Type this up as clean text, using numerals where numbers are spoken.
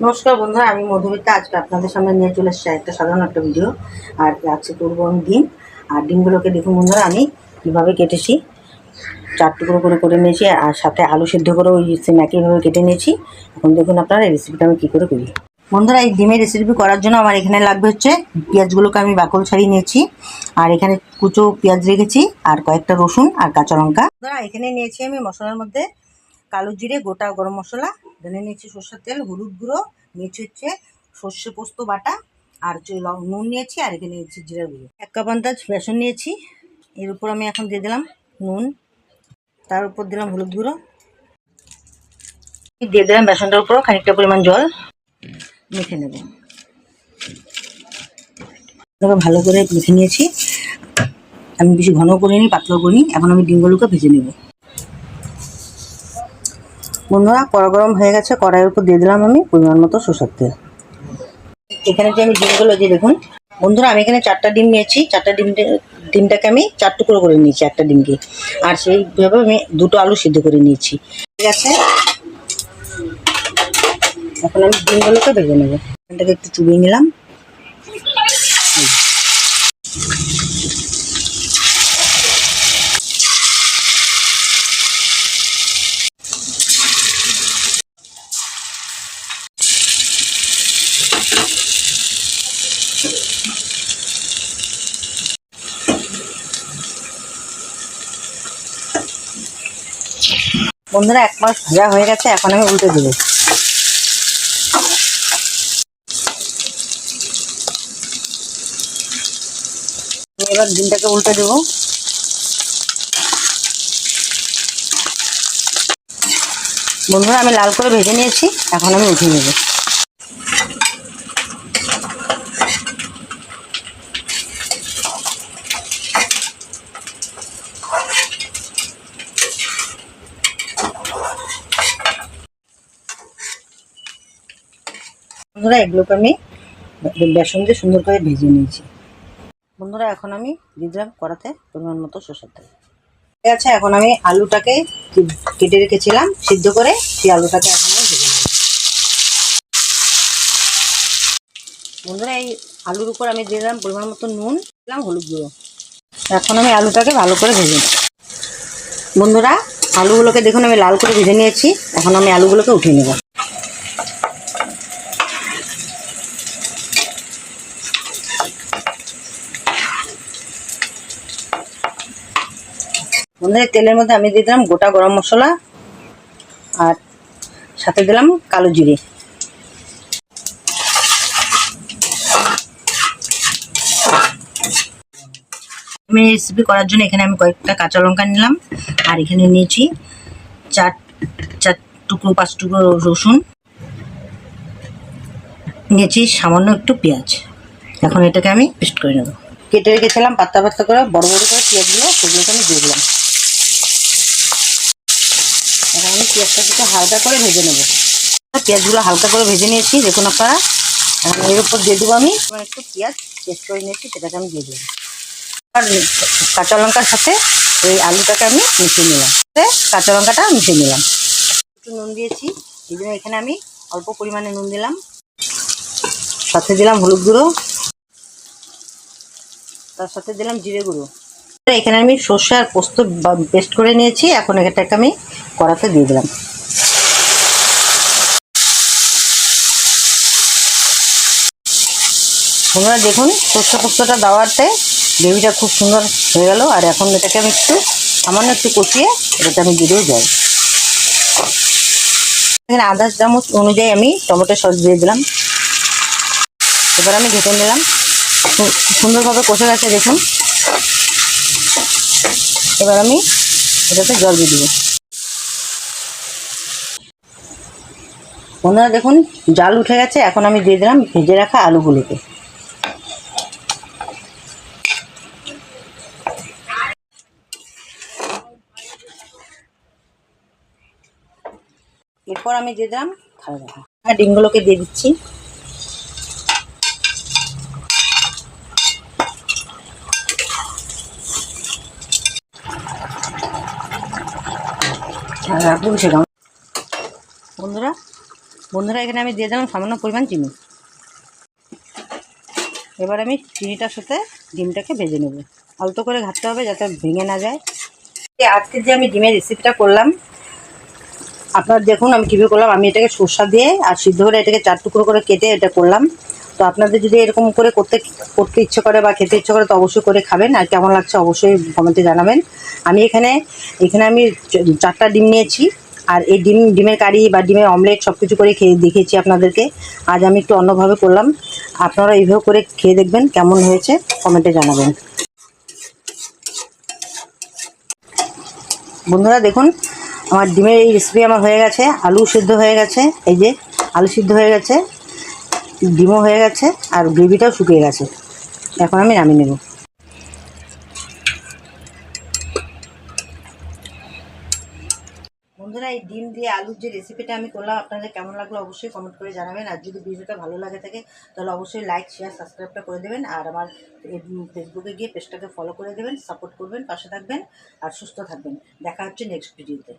নমস্কার বন্ধুরা, আমি মধুমিতা। আজকে আপনাদের সামনে নিয়ে চলে এসেছি একটা সাধারণ একটা ভিডিও। আর আজকে করবো আমি ডিম। আর ডিমগুলোকে দেখুন বন্ধুরা, আমি কীভাবে কেটেছি। 4 টুকরো করে করে নিয়েছি, আর সাথে আলু সিদ্ধ করে ওই সেম একইভাবে কেটে নিয়েছি। এখন দেখুন আপনারা এই রেসিপিটা আমি কী করে করি। বন্ধুরা, এই ডিমের রেসিপি করার জন্য আমার এখানে লাগবে হচ্ছে পেঁয়াজগুলোকে আমি বাকল ছাড়িয়ে নিয়েছি, আর এখানে কুচো পেঁয়াজ রেখেছি, আর কয়েকটা রসুন আর কাঁচা লঙ্কা। বন্ধুরা, এখানে নিয়েছি আমি মশলার মধ্যে কালো জিরে, গোটা গরম মশলা, ধনে নিয়েছি সর্ষের তেল, হলুদ গুঁড়ো নিয়েছি হচ্ছে সর্ষে পোস্ত বাটা, আর নুন নিয়েছি, আর এখানে নিয়েছি জিরা গুঁড়ো। 1 কাপ আন্দাজ বেসন নিয়েছি। এর উপর আমি এখন দিয়ে দিলাম নুন, তার উপর দিলাম হলুদ গুঁড়ো, দিয়ে দিলাম বেসনটার উপর খানিকটা পরিমাণ জল, মেখে নেব। ভালো করে মেখে নিয়েছি। আমি বেশি ঘন করিনি, পাতলা করিনি। এখন আমি ডিমগুলোকে ভেজে নেব। বন্ধুরা, কড়া গরম হয়ে গেছে। কড়াইয়ের উপর দিয়ে দিলাম আমি পরিমাণ মতো সরষের তেল। এখানে যে আমি ডিমগুলো দিয়ে দেখুন বন্ধুরা, আমি এখানে 4টা ডিম নিয়েছি। ডিমটাকে আমি 4 টুকরো করে নিয়েছি একটা ডিমকে, আর সেইভাবে আমি 2টো আলু সিদ্ধ করে নিয়েছি। ঠিক আছে, এখন আমি ডিমগুলোকে ভেজে নেব। এটাকে একটু চুবিয়ে নিলাম। বন্ধুরা, 1 মাস ভাজা হয়ে গেছে। এখন আমি উল্টে দেবো। এবার ডিমটাকে উল্টে দেবো। বন্ধুরা, আমি লাল করে ভেজে নিয়েছি। এখন আমি উঠিয়ে নেব। বন্ধুরা, এগুলোকে আমি বেসন দিয়ে সুন্দর করে ভেজে নিয়েছি। বন্ধুরা, এখন আমি দিয়ে দিলাম কড়াতে পরিমাণ মতো সরষের তেল। ঠিক আছে, এখন আমি আলুটাকে কেটে রেখেছিলাম সিদ্ধ করে, সেই আলুটাকে এখন আমি ভেজে নেব। বন্ধুরা, এই আলুর উপর আমি দিয়ে দিলাম পরিমাণ মতো নুন, দিলাম হলুদ গুঁড়ো। এখন আমি আলুটাকে ভালো করে ভেজে নেব। বন্ধুরা, আলুগুলোকে দেখুন আমি লাল করে ভেজে নিয়েছি। এখন আমি আলুগুলোকে উঠিয়ে নেব। বন্ধুরা, তেলের মধ্যে আমি দিয়ে দিলাম গোটা গরম মশলা, আর সাথে দিলাম কালো জিরে। আমি রেসিপি করার জন্য এখানে আমি কয়েকটা কাঁচা লঙ্কা নিলাম, আর এখানে নিয়েছি 4 টুকরো 5 টুকরো রসুন, নিয়েছি সামান্য একটু পেঁয়াজ। এখন এটাকে আমি পেস্ট করে নেব। কেটে রেখেছিলাম পাতলা পাতলা করে বড় বড় করে পেঁয়াজগুলো, সেগুলোকে আমি দিয়ে দিলাম। এখন আমি পেঁয়াজটাকে একটু হালকা করে ভেজে নেব। পেঁয়াজগুলো হালকা করে ভেজে নিয়েছি দেখুন আপনারা। এখন এর উপর দিয়ে দেবো আমি একটু পেঁয়াজ পেস্ট করে নিয়েছি, সেটাকে আমি দিয়ে দিলাম। আর কাঁচা লঙ্কার সাথে এই আলুটাকে আমি মিশিয়ে নিলাম, কাঁচা লঙ্কাটা মিশিয়ে নিলাম। একটু নুন দিয়েছি, এই জন্য এখানে আমি অল্প পরিমাণে নুন দিলাম। সাথে দিলাম হলুদ গুঁড়ো, তার সাথে দিলাম জিরে গুঁড়ো। এখানে আমি সর্ষে আর পোস্ত পেস্ট করে নিয়েছি। এখন এটাকে আমি কড়াতে দিয়ে দিলাম। তোমরা দেখুন সর্ষে পোস্তটা দেওয়াতে গ্রেভিটা খুব সুন্দর হয়ে গেল। আর এখন এটাকে আমি সামান্য একটু কষিয়ে এটাতে আমি দিয়ে দেবো জল। এখানে আধা চামচ অনুযায়ী আমি টমেটো সস দিয়ে দিলাম। এবার আমি ঢেকে নিলাম। সুন্দরভাবে কষে গেছে দেখুন। এবার আমি এটাতে জল দিয়ে দেবো। বন্ধুরা দেখুন জাল উঠে গেছে। এখন আমি দিয়ে দিলাম ভেজে রাখা আলুগুলোকে। এরপর আমি দিয়ে দিলাম খাওয়া দাওয়া, আর ডিমগুলোকে দিয়ে দিচ্ছি। বন্ধুরা বন্ধুরা এখানে আমি দিয়ে দিলাম সামান্য পরিমাণ চিনি। এবার আমি চিনিটার সাথে ডিমটাকে ভেজে নেব। আলতো করে ঘাটতে হবে যাতে ভেঙে না যায়। আজকে যে আমি ডিমের রেসিপিটা করলাম, আপনারা দেখুন আমি কীভাবে করলাম। আমি এটাকে সরষা দিয়ে আর সিদ্ধ করে এটাকে 4 টুকরো করে কেটে এটা করলাম। তো আপনাদের যদি এরকম করে করতে ইচ্ছে করে বা খেতে ইচ্ছে করে তো অবশ্যই করে খাবেন। আর কেমন লাগছে অবশ্যই কমেন্টে জানাবেন। আমি এখানে আমি 4টা ডিম নিয়েছি। আর এই ডিমের কারি বা ডিমের অমলেট সব কিছু করে খেয়ে দেখিয়েছি আপনাদেরকে। আজ আমি একটু অন্যভাবে করলাম। আপনারা এইভাবে করে খেয়ে দেখবেন কেমন হয়েছে, কমেন্টে জানাবেন। বন্ধুরা দেখুন আমার ডিমের এই রেসিপি আমার হয়ে গেছে। আলু সিদ্ধ হয়ে গেছে, এই যে আলু সিদ্ধ হয়ে গেছে, ডিমও হয়ে গেছে, আর গ্রেভিটাও শুকিয়ে গেছে। এখন আমি নামিয়ে নেব। বন্ধুরা এই ডিম দিয়ে আলুর যে রেসিপিটা আমি করলাম আপনাদের কেমন লাগলো অবশ্যই কমেন্ট করে জানাবেন। আর যদি ভিডিওটা ভালো লাগে থাকে তাহলে অবশ্যই লাইক শেয়ার সাবস্ক্রাইবটা করে দেবেন। আর আমার ফেসবুকে গিয়ে পেজটাকে ফলো করে দেবেন, সাপোর্ট করবেন, পাশে থাকবেন আর সুস্থ থাকবেন। দেখা হচ্ছে নেক্সট ভিডিওতে।